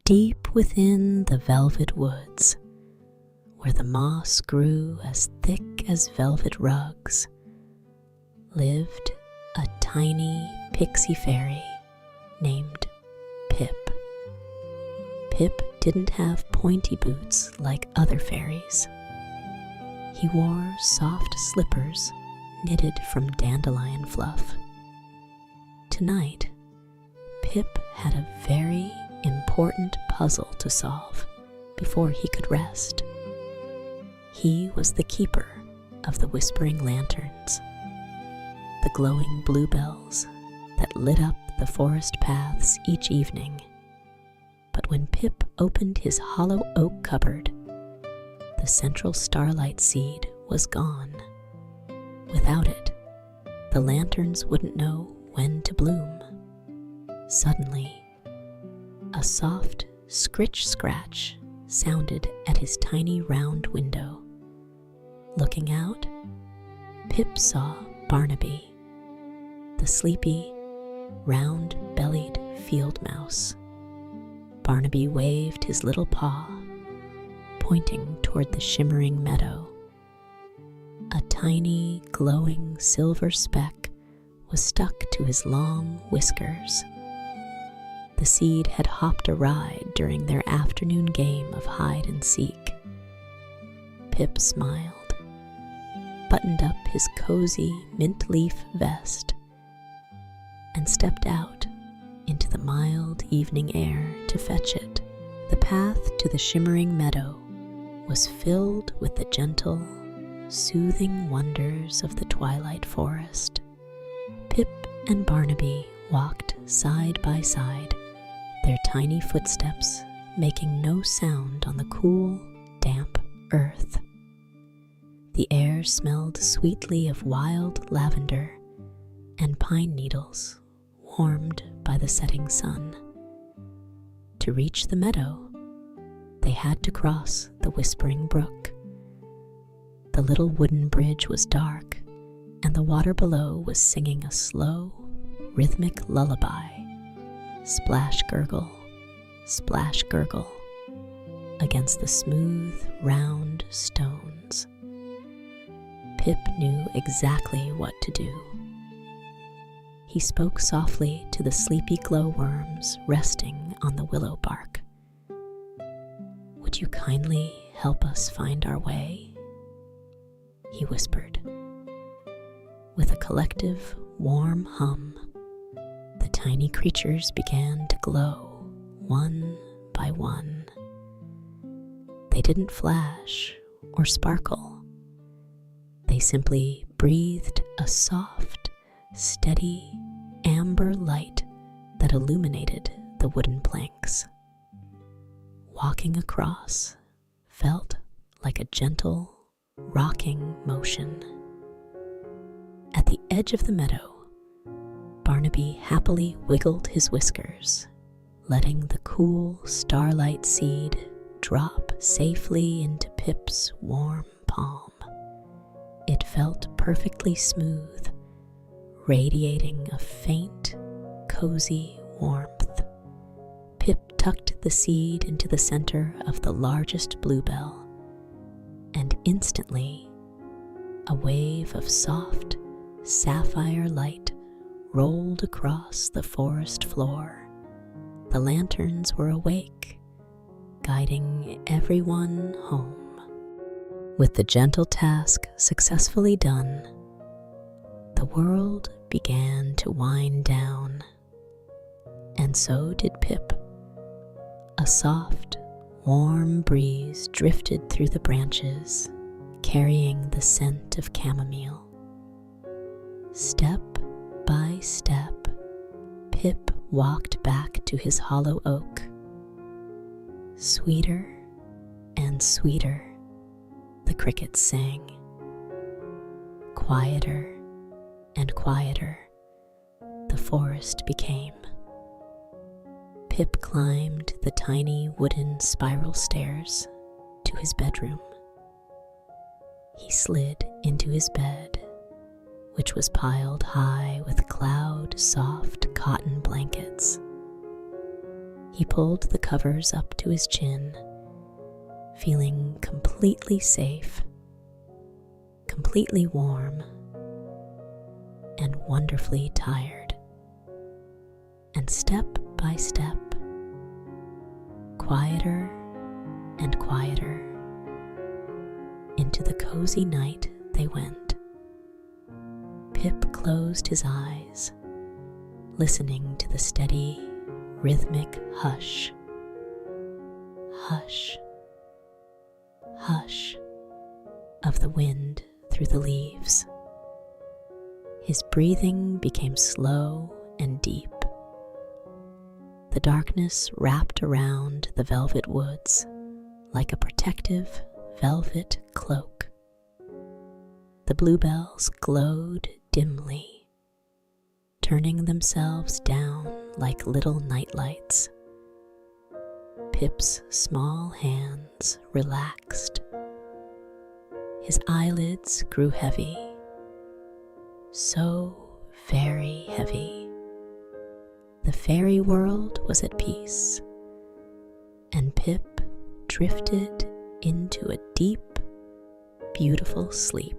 Deep within the velvet woods, where the moss grew as thick as velvet rugs, lived a tiny Pixie-Fairy named Pip. Pip didn't have pointy boots like other fairies. He wore soft slippers knitted from dandelion fluff. Tonight, Pip had a very important puzzle to solve before he could rest. He was the keeper of the whispering lanterns, the glowing bluebells that lit up the forest paths each evening. But when Pip opened his hollow oak cupboard, the central Starlight Seed was gone. Without it, the lanterns wouldn't know when to bloom. Suddenly, a soft scritch-scratch sounded at his tiny round window. Looking out, Pip saw Barnaby, the sleepy, round-bellied field mouse. Barnaby waved his little paw, pointing toward the shimmering meadow. A tiny, glowing silver speck was stuck to his long whiskers. The seed had hopped a ride during their afternoon game of hide and seek. Pip smiled, buttoned up his cozy mint leaf vest, and stepped out into the mild evening air to fetch it. The path to the shimmering meadow was filled with the gentle, soothing wonders of the twilight forest. Pip and Barnaby walked side by side, their tiny footsteps making no sound on the cool, damp earth. The air smelled sweetly of wild lavender and pine needles, warmed by the setting sun. To reach the meadow, they had to cross the whispering brook. The little wooden bridge was dark, and the water below was singing a slow, rhythmic lullaby. Splash gurgle, splash gurgle, against the smooth, round stones. Pip knew exactly what to do. He spoke softly to the sleepy glowworms resting on the willow bark. "Would you kindly help us find our way?" he whispered. With a collective, warm hum, the tiny creatures began to glow, one by one. They didn't flash or sparkle. They simply breathed a soft, steady, amber light that illuminated the wooden planks. Walking across felt like a gentle, rocking motion. At the edge of the meadow, Barnaby happily wiggled his whiskers, letting the cool Starlight Seed drop safely into Pip's warm palm. It felt perfectly smooth, radiating a faint, cozy warmth. Pip tucked the seed into the center of the largest bluebell, and instantly, a wave of soft, sapphire light rolled across the forest floor. The lanterns were awake, guiding everyone home. With the gentle task successfully done, the world began to wind down, and so did Pip. A soft, warm breeze drifted through the branches, carrying the scent of chamomile. Step by step, Pip walked back to his hollow oak. Sweeter and sweeter, the crickets sang. Quieter and quieter, the forest became. Pip climbed the tiny wooden spiral stairs to his bedroom. He slid into his bed, which was piled high with cloud-soft cotton blankets. He pulled the covers up to his chin, feeling completely safe, completely warm, and wonderfully tired. And step by step, quieter and quieter, into the cozy night they went. Pip closed his eyes, listening to the steady, rhythmic hush, hush, hush of the wind through the leaves. His breathing became slow and deep. The darkness wrapped around the velvet woods like a protective velvet cloak. The bluebells glowed dimly, turning themselves down like little nightlights. Pip's small hands relaxed. His eyelids grew heavy, so very heavy. The fairy world was at peace, and Pip drifted into a deep, beautiful sleep.